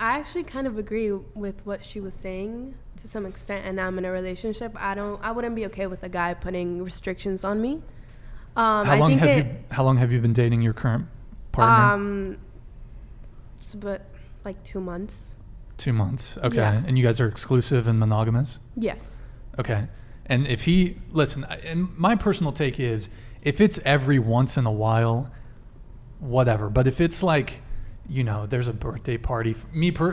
I actually kind of agree with what she was saying to some extent, and I'm in a relationship. I wouldn't be okay with a guy putting restrictions on me. How long have you been dating your current partner? It's about like 2 months. 2 months. Okay. Yeah. And you guys are exclusive and monogamous? Yes. Okay. And if and my personal take is, if it's every once in a while, whatever. But if it's like, there's a birthday party.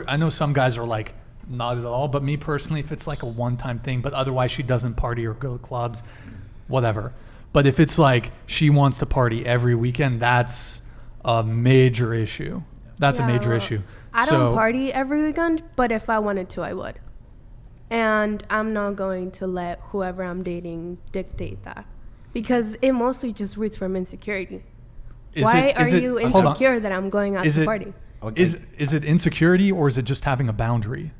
I know some guys are like, not at all. But me personally, if it's like a one-time thing, but otherwise she doesn't party or go to clubs, whatever. But if it's like she wants to party every weekend, that's a major issue. That's a major issue. I don't party every weekend, but if I wanted to, I would. And I'm not going to let whoever I'm dating dictate that, because it mostly just roots from insecurity. Why are you insecure that I'm going out to party? Is it insecurity, or is it just having a boundary?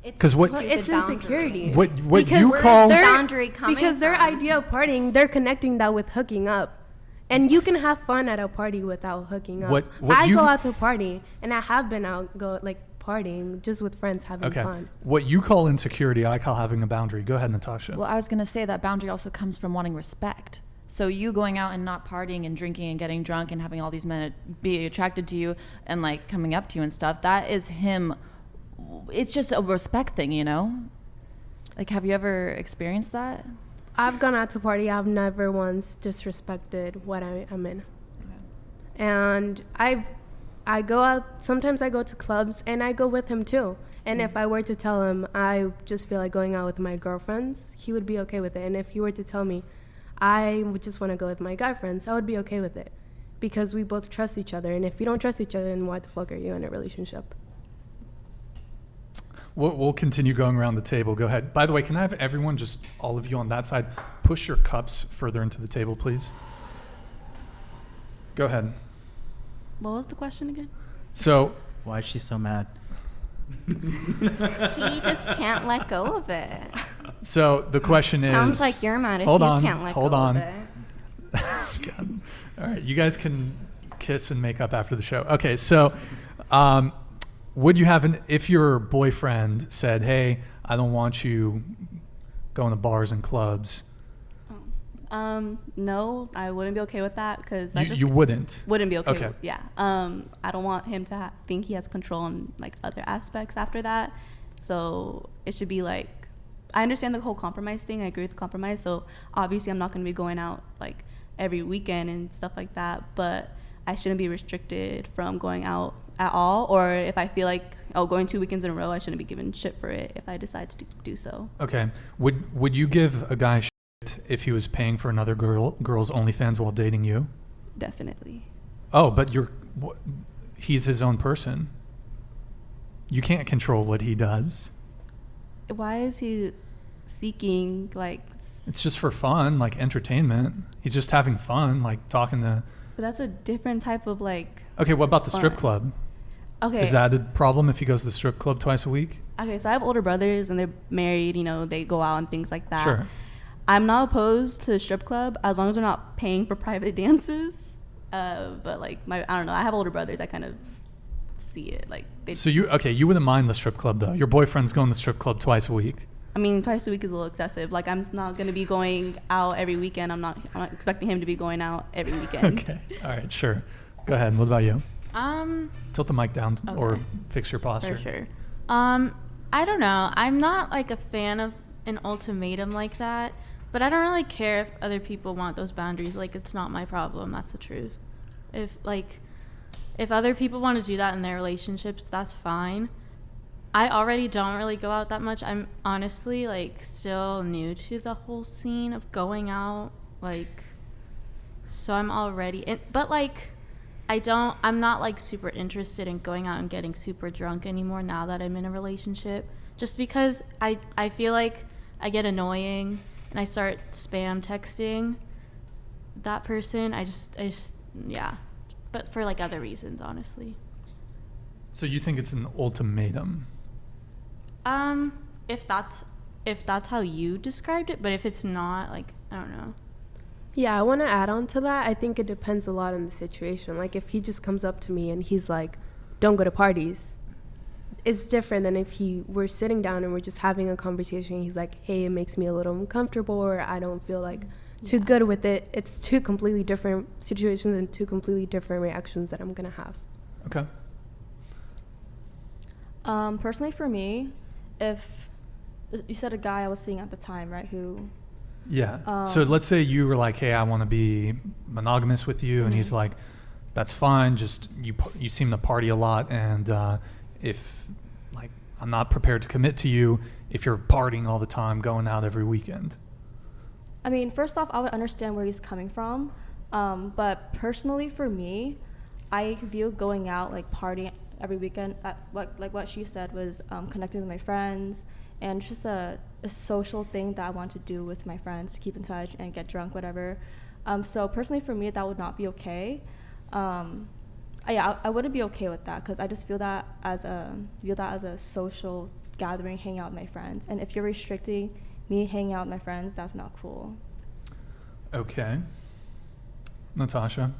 Because it's insecurity. What you call boundary coming because their idea of partying, they're connecting that with hooking up. And you can have fun at a party without hooking up. I go out to party, and I have been out partying just with friends having fun. What you call insecurity, I call having a boundary. Go ahead, Natasha. Well, I was going to say that boundary also comes from wanting respect. So you going out and not partying and drinking and getting drunk and having all these men be attracted to you and like coming up to you and stuff, that is him. It's just a respect thing, Like, have you ever experienced that? I've gone out to party. I've never once disrespected what I'm in. Okay. And I go out, sometimes I go to clubs, and I go with him too. And if I were to tell him I just feel like going out with my girlfriends, he would be okay with it. And if he were to tell me I would just want to go with my guy friends, I would be okay with it, because we both trust each other. And if you don't trust each other, then why the fuck are you in a relationship? We'll continue going around the table. Go ahead. By the way, can I have everyone, just all of you on that side, push your cups further into the table, please? Go ahead. What was the question again? So, why is she so mad? He just can't let go of it. So the question is... Sounds like you're mad if you can't let go of it. God. All right, you guys can kiss and make up after the show. Okay, so would you have if your boyfriend said, hey, I don't want you going to bars and clubs? No, I wouldn't be okay with that, because you wouldn't be okay. Yeah. I don't want him to think he has control on like other aspects after that. So it should be like, I understand the whole compromise thing. I agree with the compromise. So obviously I'm not going to be going out like every weekend and stuff like that, but I shouldn't be restricted from going out at all. Or if I feel like, going 2 weekends in a row, I shouldn't be given shit for it if I decide to do so. Okay. Would you give a guy if he was paying for another girl's OnlyFans while dating you? Definitely. Oh, but he's his own person. You can't control what he does. Why is he seeking It's just for fun, like entertainment. He's just having fun, like talking to... But that's a different type of Okay, what about the strip club? Okay. Is that a problem if he goes to the strip club twice a week? Okay, so I have older brothers and they're married, they go out and things like that. Sure. I'm not opposed to the strip club as long as they're not paying for private dances. But I don't know, I have older brothers, I kind of see it. So you wouldn't mind the strip club though. Your boyfriend's going to the strip club twice a week. I mean, twice a week is a little excessive. I'm not going to be going out every weekend. I'm not expecting him to be going out every weekend. Okay. All right, sure. Go ahead. What about you? Tilt the mic down or fix your posture. For sure. I don't know. I'm not a fan of an ultimatum like that, but I don't really care if other people want those boundaries. It's not my problem. That's the truth. If other people want to do that in their relationships, that's fine. I already don't really go out that much. I'm honestly still new to the whole scene of going out. So I'm already in, but I'm not super interested in going out and getting super drunk anymore now that I'm in a relationship, just because I feel like I get annoying and I start spam texting that person. I just yeah, but for other reasons, honestly. So you think it's an ultimatum? If that's how you described it, but if it's not, I don't know. Yeah, I want to add on to that. I think it depends a lot on the situation. If he just comes up to me and he's like, don't go to parties, it's different than if he were sitting down and we're just having a conversation. He's like, hey, it makes me a little uncomfortable, or I don't feel like too good with it. It's two completely different situations and two completely different reactions that I'm gonna have. Okay. Personally for me, if you said a guy I was seeing at the time, right, who... Yeah. So let's say you were like, hey, I want to be monogamous with you. And he's like, that's fine. Just you seem to party a lot. And if like I'm not prepared to commit to you if you're partying all the time, going out every weekend. I mean, first off, I would understand where he's coming from. But personally for me, I view going out, like partying every weekend, like what she said was connecting with my friends. And it's just a social thing that I want to do with my friends, to keep in touch and get drunk, whatever. So personally for me, that would not be okay. I wouldn't be okay with that, because I just feel that as a social gathering, hanging out with my friends. And if you're restricting me hanging out with my friends, that's not cool. Okay. Natasha?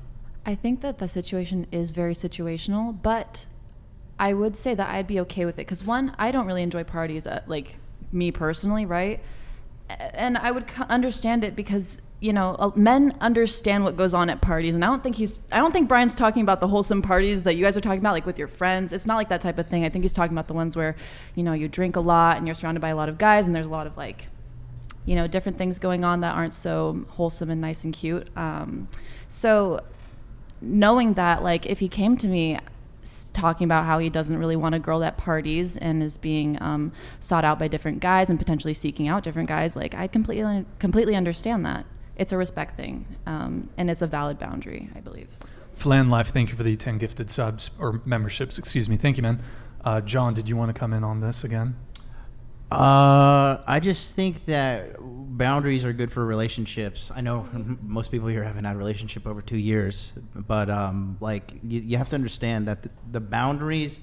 I think that the situation is very situational, but I would say that I'd be okay with it, because one, I don't really enjoy parties, like me personally, right? And I would understand it because, you know, men understand what goes on at parties, and I don't think Brian's talking about the wholesome parties that you guys are talking about, like with your friends. It's not like that type of thing. I think he's talking about the ones where, you know, you drink a lot and you're surrounded by a lot of guys, and there's a lot of like, you know, different things going on that aren't so wholesome and nice and cute. So knowing that, like, if he came to me talking about how he doesn't really want a girl at parties and is being sought out by different guys and potentially seeking out different guys, like, I completely understand that. It's a respect thing, and it's a valid boundary, I believe. Flan Life, thank you for the 10 gifted subs, or memberships, excuse me. Thank you, man. John, did you want to come in on this again? I just think that boundaries are good for relationships. I know most people here haven't had a relationship over 2 years, but like you have to understand that the boundaries,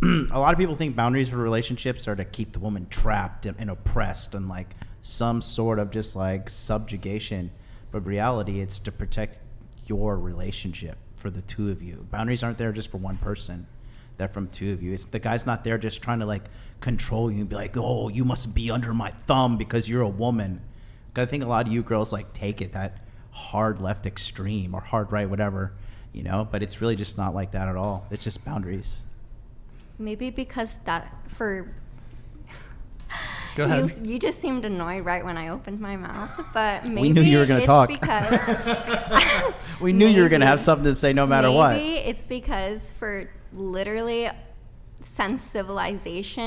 a lot of people think boundaries for relationships are to keep the woman trapped and oppressed and like some sort of just like subjugation, but reality, it's to protect your relationship for the two of you. Boundaries aren't there just for one person. They're from two of you. It's the guy's not there just trying to like control you and be like, oh, you must be under my thumb because you're a woman. I think a lot of you girls like take it that hard left extreme or hard right, whatever, you know, but it's really just not like that at all. It's just boundaries. Maybe because that for Go ahead. you just seemed annoyed right when I opened my mouth, but maybe We knew you were going to talk. Because We knew you were going to have something to say no matter what. Maybe it's because for literally since civilization,